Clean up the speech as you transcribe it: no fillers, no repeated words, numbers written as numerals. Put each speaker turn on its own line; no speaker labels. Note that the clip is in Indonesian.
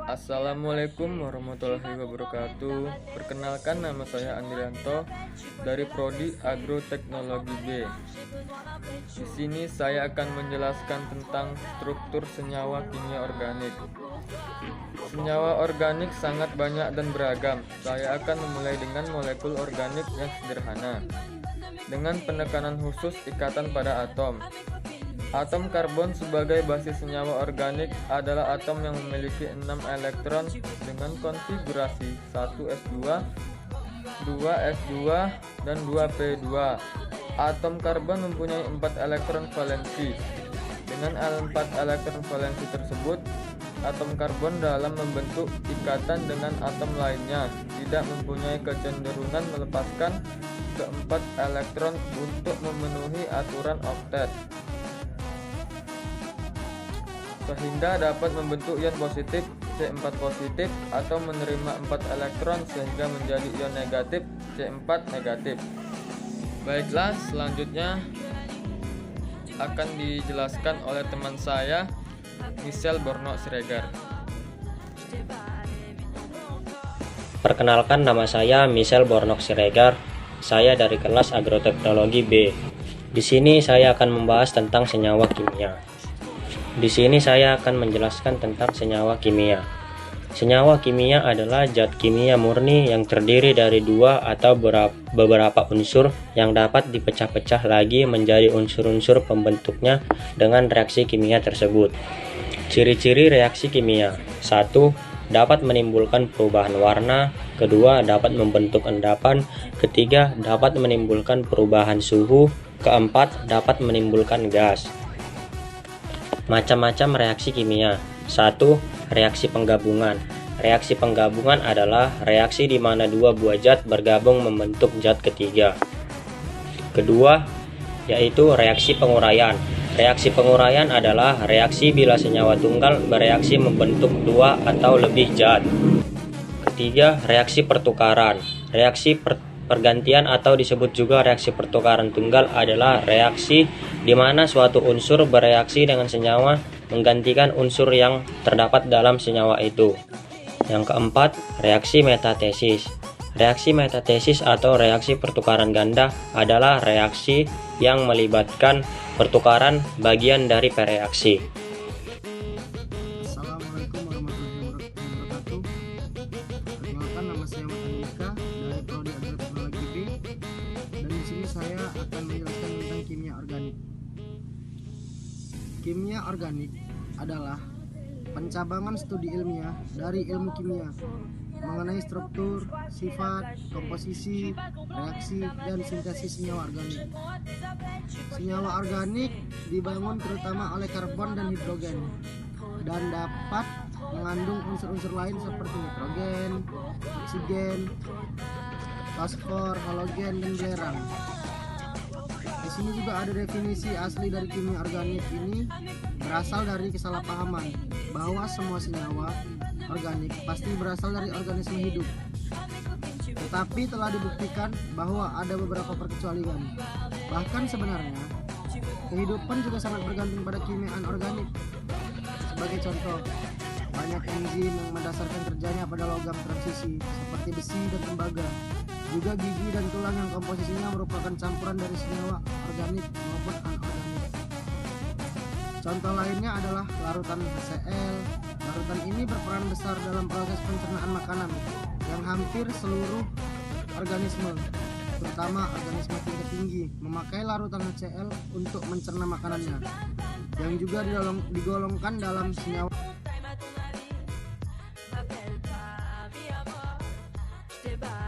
Assalamualaikum warahmatullahi wabarakatuh. Perkenalkan, nama saya Andrianto dari Prodi Agroteknologi B. Di sini saya akan menjelaskan tentang struktur senyawa kimia organik. Senyawa organik sangat banyak dan beragam. Saya akan memulai dengan molekul organik yang sederhana, dengan penekanan khusus ikatan pada atom. Atom karbon sebagai basis senyawa organik adalah atom yang memiliki 6 elektron dengan konfigurasi 1s2, 2s2, dan 2p2. Atom karbon mempunyai 4 elektron valensi. Dengan 4 elektron valensi tersebut, atom karbon dalam membentuk ikatan dengan atom lainnya tidak mempunyai kecenderungan melepaskan keempat elektron untuk memenuhi aturan oktet, sehingga dapat membentuk ion positif C4 positif atau menerima 4 elektron sehingga menjadi ion negatif C4 negatif. Baiklah, selanjutnya akan dijelaskan oleh teman saya, Michel Bornoz-Siregar.
Perkenalkan, nama saya Michel Bornoz-Siregar. Saya dari kelas Agroteknologi B. Di sini saya akan membahas tentang senyawa kimia. Di sini saya akan menjelaskan tentang senyawa kimia. Senyawa kimia adalah zat kimia murni yang terdiri dari dua atau beberapa unsur yang dapat dipecah-pecah lagi menjadi unsur-unsur pembentuknya dengan reaksi kimia tersebut. Ciri-ciri reaksi kimia: 1. Dapat menimbulkan perubahan warna. 2. Dapat membentuk endapan. 3. Dapat menimbulkan perubahan suhu. 4. Dapat menimbulkan gas. Macam-macam reaksi kimia. 1. Reaksi penggabungan. Reaksi penggabungan adalah reaksi di mana dua buah zat bergabung membentuk zat ketiga. Kedua, yaitu reaksi penguraian. Reaksi penguraian adalah reaksi bila senyawa tunggal bereaksi membentuk dua atau lebih zat. Ketiga, reaksi pertukaran. Reaksi pergantian atau disebut juga reaksi pertukaran tunggal adalah reaksi di mana suatu unsur bereaksi dengan senyawa menggantikan unsur yang terdapat dalam senyawa itu. Yang keempat, reaksi metatesis. Reaksi metatesis atau reaksi pertukaran ganda adalah reaksi yang melibatkan pertukaran bagian dari pereaksi.
Assalamualaikum warahmatullahi wabarakatuh. Perkenalkan, nama saya Matanika dari Prodi Agroteknologi B, dan di sini saya akan menjelaskan tentang kimia organik. Kimia organik adalah pencabangan studi ilmiah dari ilmu kimia mengenai struktur, sifat, komposisi, reaksi, dan sintesis senyawa organik. Senyawa organik dibangun terutama oleh karbon dan hidrogen dan dapat mengandung unsur-unsur lain seperti nitrogen, oksigen, fosfor, halogen, dan belerang. Di sini juga ada definisi asli dari kimia organik. Ini berasal dari kesalahpahaman bahwa semua senyawa organik pasti berasal dari organisme hidup. Tetapi telah dibuktikan bahwa ada beberapa perkecualian. Bahkan sebenarnya kehidupan juga sangat bergantung pada kimia anorganik. Sebagai contoh, banyak enzim yang mendasarkan kerjanya pada logam transisi seperti besi dan tembaga. Juga gigi dan tulang yang komposisinya merupakan campuran dari senyawa organik maupun anorganik. Contoh lainnya adalah larutan HCl. Larutan ini berperan besar dalam proses pencernaan makanan yang hampir seluruh organisme, terutama organisme tingkat tinggi, memakai larutan HCl untuk mencerna makanannya, yang juga digolongkan dalam senyawa